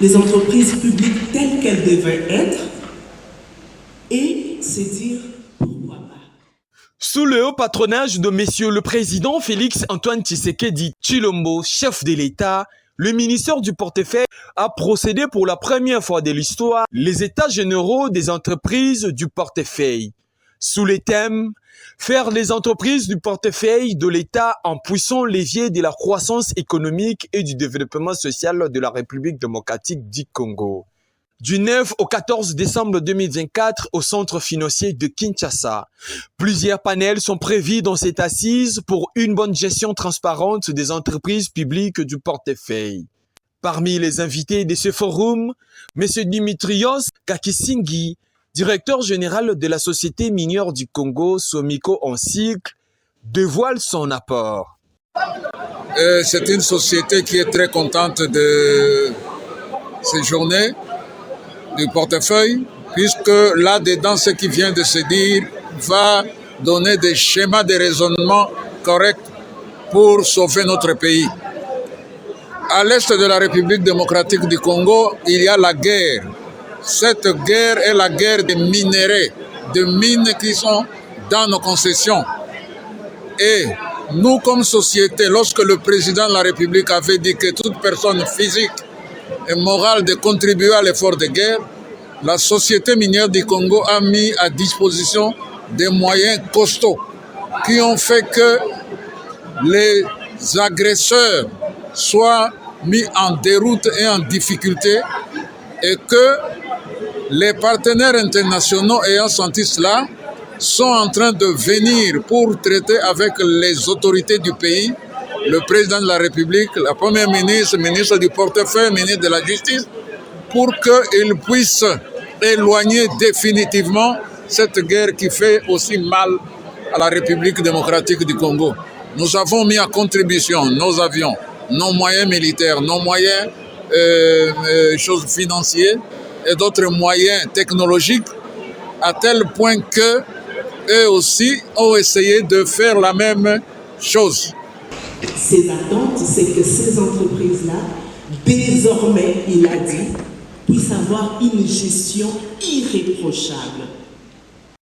les entreprises publiques telles qu'elles devaient être et se dire pourquoi pas. Sous le haut patronage de Monsieur le Président Félix-Antoine Tshisekedi Tshilombo, chef de l'État, le ministère du Portefeuille a procédé pour la première fois de l'histoire les états généraux des entreprises du portefeuille. Sous les thèmes « Faire les entreprises du portefeuille de l'État un puissant levier de la croissance économique et du développement social de la République démocratique du Congo ». Du 9 au 14 décembre 2024 au centre financier de Kinshasa. Plusieurs panels sont prévus dans cette assise pour une bonne gestion transparente des entreprises publiques du portefeuille. Parmi les invités de ce forum, M. Dimitrios Kakisingi, directeur général de la Société minière du Congo, Somiko en cycle, dévoile son apport. C'est une société qui est très contente de ces journées du portefeuille, puisque là-dedans, ce qui vient de se dire va donner des schémas de raisonnement corrects pour sauver notre pays. À l'est de la République démocratique du Congo, il y a la guerre. Cette guerre est la guerre des minéraux, de mines qui sont dans nos concessions. Et nous, comme société, lorsque le président de la République avait dit que toute personne physique et morale de contribuer à l'effort de guerre, la Société minière du Congo a mis à disposition des moyens costauds qui ont fait que les agresseurs soient mis en déroute et en difficulté et que les partenaires internationaux ayant senti cela sont en train de venir pour traiter avec les autorités du pays, le président de la République, la première ministre, le ministre du portefeuille, le ministre de la Justice, pour qu'ils puissent éloigner définitivement cette guerre qui fait aussi mal à la République démocratique du Congo. Nous avons mis à contribution nos avions, nos moyens militaires, nos moyens choses financiers et d'autres moyens technologiques à tel point que eux aussi ont essayé de faire la même chose. Ses attentes, c'est que ces entreprises-là, désormais, il a dit, puissent avoir une gestion irréprochable.